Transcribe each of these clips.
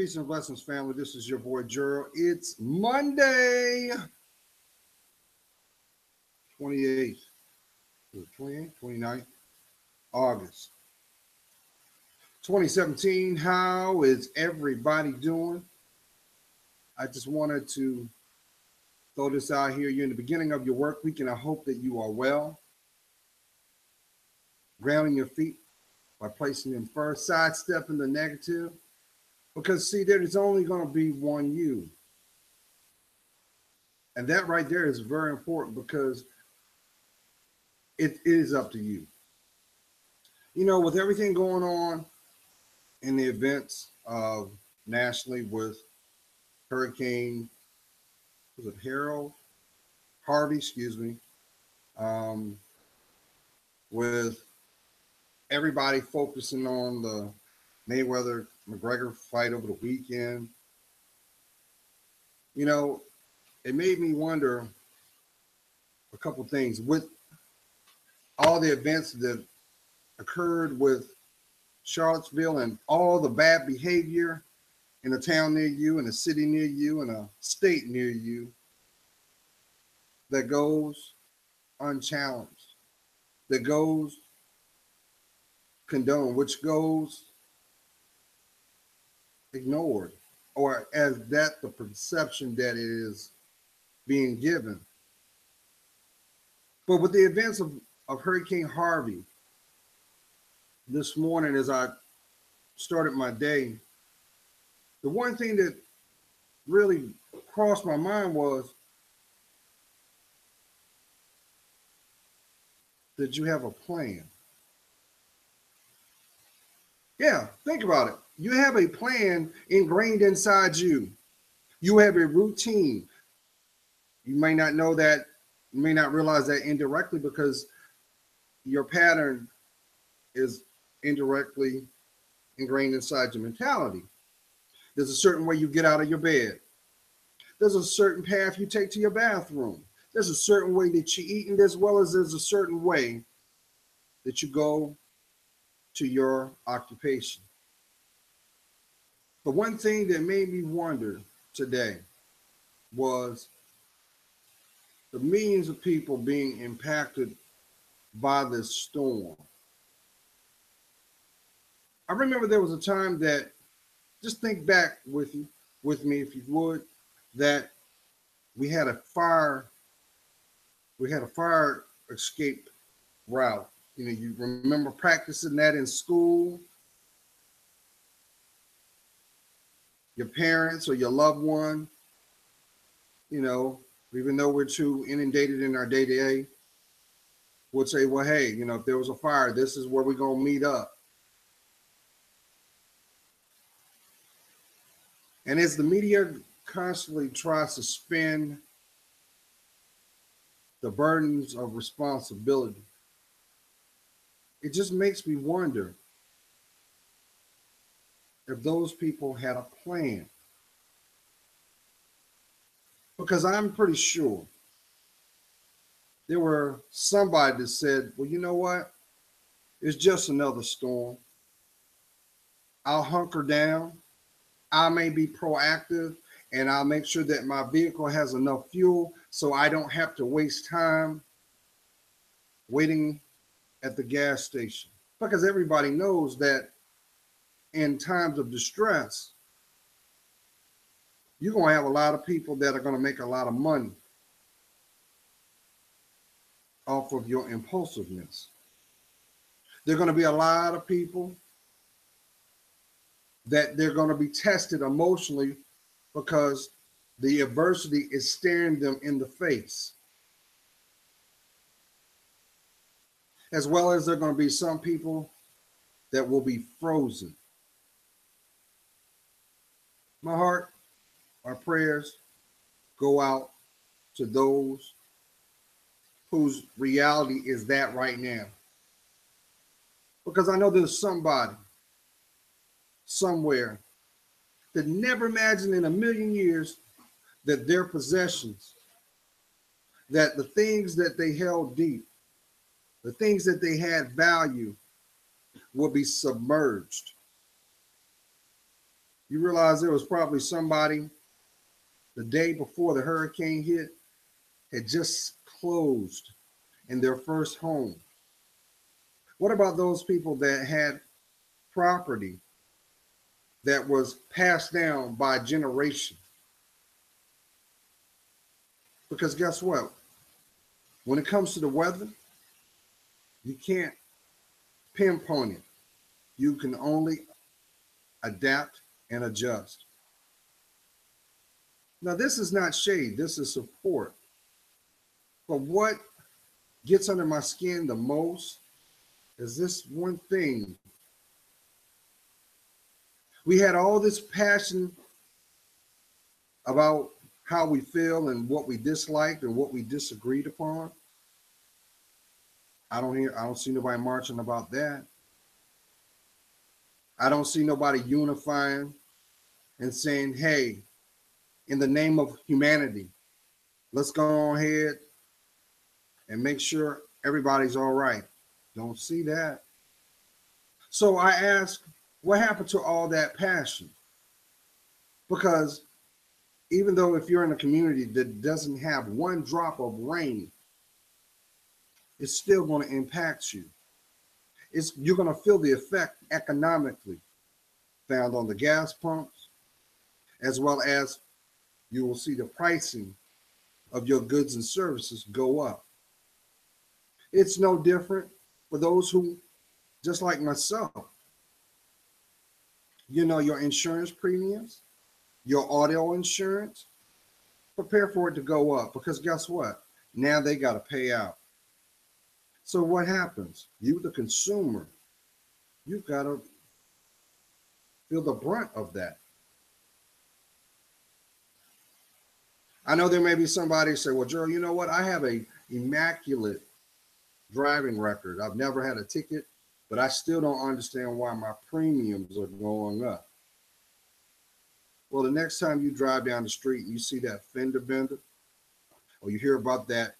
Peace and blessings, family. This is your boy Gerald. It's Monday, 28th, 28th, 29th, August 2017. How is everybody doing? I just wanted to throw this out here. You're in the beginning of your work week, and I hope that you are well. Grounding your feet by placing them first, sidestepping the negative. Because, see, there's only going to be one you. And that right there is very important because it is up to you. You know, with everything going on in the events of nationally with Hurricane, was it Harvey, excuse me, um, with everybody focusing on the Mayweather McGregor fight over the weekend, you know, it made me wonder a couple things with all the events that occurred with Charlottesville and all the bad behavior in a town near you, in a city near you, in a state near you that goes unchallenged, that goes condoned, which goes ignored, or as that the perception that it is being given. But with the events of Hurricane Harvey this morning, as I started my day, the one thing that really crossed my mind was that you have a plan. Yeah, think about it. You have a plan ingrained inside you. You have a routine. You may not know that, you may not realize that indirectly because your pattern is indirectly ingrained inside your mentality. There's a certain way you get out of your bed. There's a certain path you take to your bathroom. There's a certain way that you eat, and as well as there's a certain way that you go to your occupation. But one thing that made me wonder today was the millions of people being impacted by this storm. I remember there was a time that, just think back with me if you would, that we had a fire escape route. You know, you remember practicing that in school. Your parents or your loved one, you know, even though we're too inundated in our day-to-day, would say, well, hey, you know, if there was a fire, this is where we're going to meet up. And as the media constantly tries to spin the burdens of responsibility, it just makes me wonder if those people had a plan. Because I'm pretty sure there were somebody that said, well, you know what? It's just another storm. I'll hunker down. I may be proactive and I'll make sure that my vehicle has enough fuel so I don't have to waste time waiting at the gas station. Because everybody knows that in times of distress, you're going to have a lot of people that are going to make a lot of money off of your impulsiveness. There are going to be a lot of people that they're going to be tested emotionally because the adversity is staring them in the face. As well as there are going to be some people that will be frozen. My heart, our prayers go out to those whose reality is that right now. Because I know there's somebody somewhere that never imagined in a million years that their possessions, that the things that they held deep, the things that they had value will be submerged. You realize there was probably somebody the day before the hurricane hit had just closed in their first home. What about those people that had property that was passed down by generation? Because guess what? When it comes to the weather, you can't pinpoint it. You can only adapt and adjust. Now, this is not shade, this is support. But what gets under my skin the most is this one thing. We had all this passion about how we feel and what we disliked and what we disagreed upon. I don't see nobody marching about that. I don't see nobody unifying and saying, hey, in the name of humanity, let's go ahead and make sure everybody's all right. Don't see that. So I ask, what happened to all that passion? Because even though if you're in a community that doesn't have one drop of rain, it's still going to impact you. You're going to feel the effect economically found on the gas pumps, as well as you will see the pricing of your goods and services go up. It's no different for those who, just like myself, your insurance premiums, your auto insurance, prepare for it to go up because guess what? Now they got to pay out. So what happens? You, the consumer, you've got to feel the brunt of that. I know there may be somebody who say, well, Gerald, you know what? I have a immaculate driving record. I've never had a ticket, but I still don't understand why my premiums are going up. Well, the next time you drive down the street and you see that fender bender, or you hear about that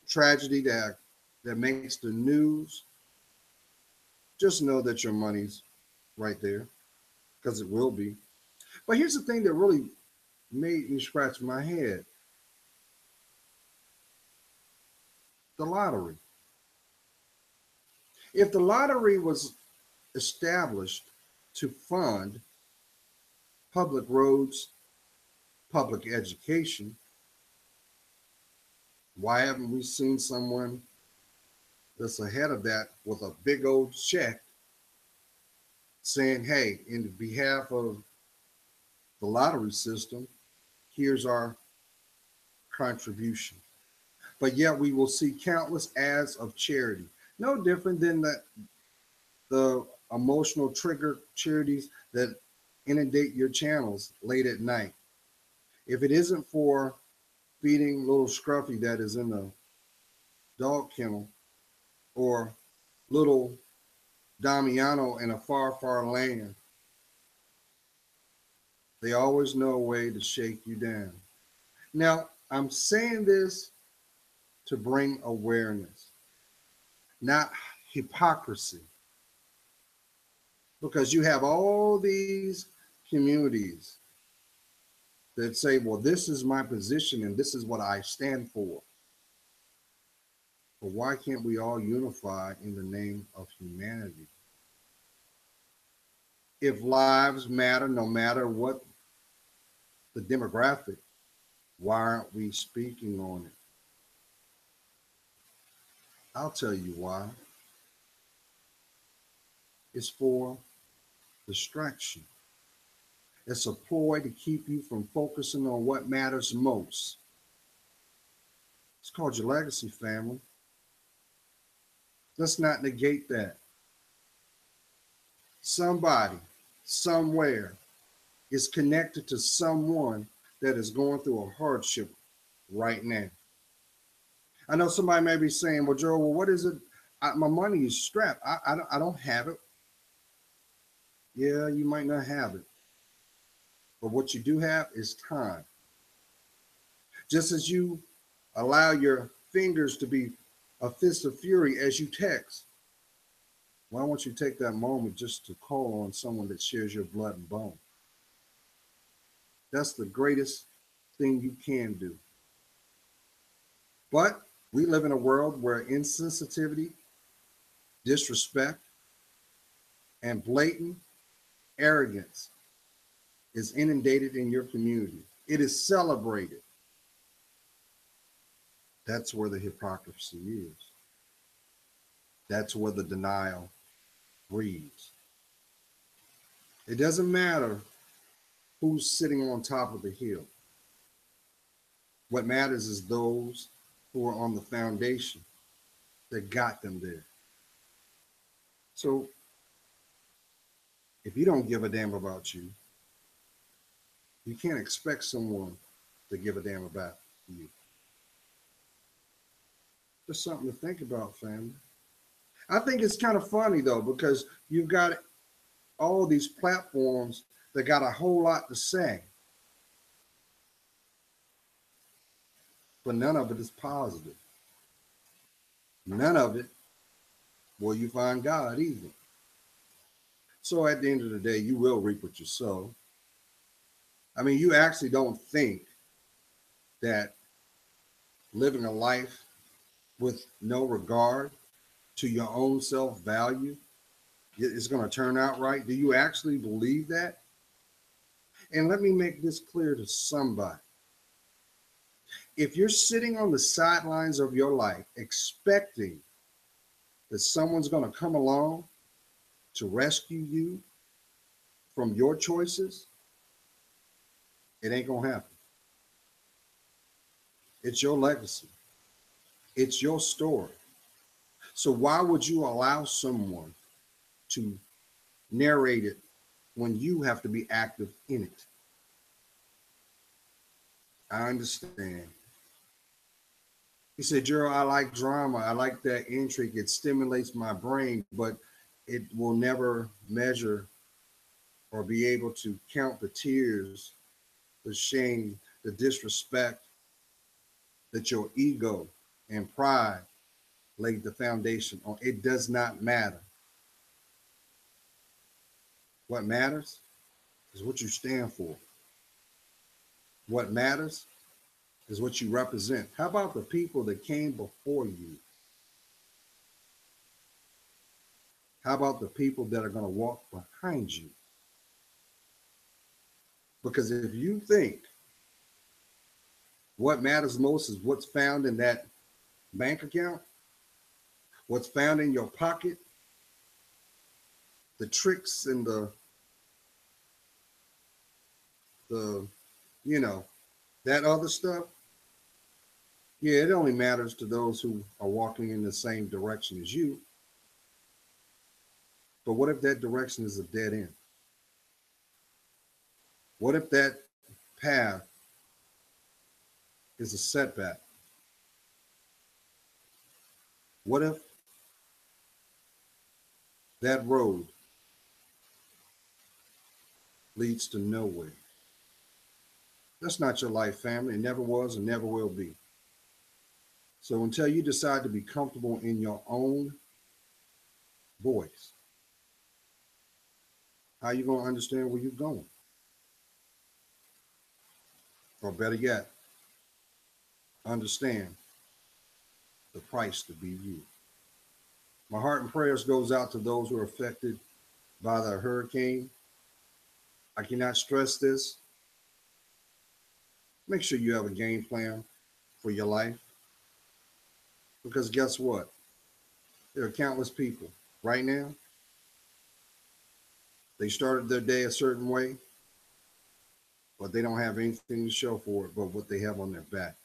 tragedy that makes the news, just know that your money's right there, because it will be. But here's the thing that really made me scratch my head. The lottery. If the lottery was established to fund public roads, public education, why haven't we seen someone that's ahead of that with a big old check saying, hey, in behalf of the lottery system, here's our contribution. But yet we will see countless ads of charity. No different than the emotional trigger charities that inundate your channels late at night. If it isn't for feeding little Scruffy that is in the dog kennel or little Damiano in a far, far land, they always know a way to shake you down. Now, I'm saying this to bring awareness, not hypocrisy. Because you have all these communities that say, well, this is my position and this is what I stand for. But why can't we all unify in the name of humanity? If lives matter, no matter what the demographic, why aren't we speaking on it? I'll tell you why. It's for distraction. It's a ploy to keep you from focusing on what matters most. It's called your legacy, family. Let's not negate that. Somebody, somewhere, is connected to someone that is going through a hardship right now. I know somebody may be saying, well, Joe, well, what is it? My money is strapped. I don't have it. Yeah, you might not have it. But what you do have is time. Just as you allow your fingers to be a fist of fury as you text, why won't you take that moment just to call on someone that shares your blood and bone? That's the greatest thing you can do. But we live in a world where insensitivity, disrespect, and blatant arrogance is inundated in your community. It is celebrated. That's where the hypocrisy is. That's where the denial breeds. It doesn't matter who's sitting on top of the hill. What matters is those who are on the foundation that got them there. So if you don't give a damn about you, you can't expect someone to give a damn about you. Just something to think about, family. I think it's kind of funny though, because you've got all these platforms that got a whole lot to say, but none of it is positive. None of it will you find God either. So at the end of the day, you will reap what you sow. I mean, you actually don't think that living a life with no regard to your own self-value is going to turn out right? Do you actually believe that? And let me make this clear to somebody. If you're sitting on the sidelines of your life expecting that someone's going to come along to rescue you from your choices, it ain't going to happen. It's your legacy. It's your story. So why would you allow someone to narrate it when you have to be active in it? I understand. He said, Gerald, I like drama. I like that intrigue. It stimulates my brain, but it will never measure or be able to count the tears, the shame, the disrespect that your ego and pride laid the foundation on. It does not matter. What matters is what you stand for. What matters is what you represent. How about the people that came before you? How about the people that are going to walk behind you? Because if you think what matters most is what's found in that bank account, what's found in your pocket, the tricks and the that other stuff, yeah, it only matters to those who are walking in the same direction as you. But what if that direction is a dead end? What if that path is a setback? What if that road leads to nowhere? That's not your life, family. It never was and never will be. So until you decide to be comfortable in your own voice, how are you going to understand where you're going? Or better yet, understand the price to be you. My heart and prayers goes out to those who are affected by the hurricane. I cannot stress this. Make sure you have a game plan for your life. Because guess what? There are countless people right now. They started their day a certain way, but they don't have anything to show for it but what they have on their back.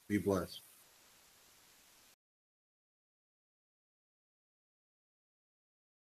Be blessed.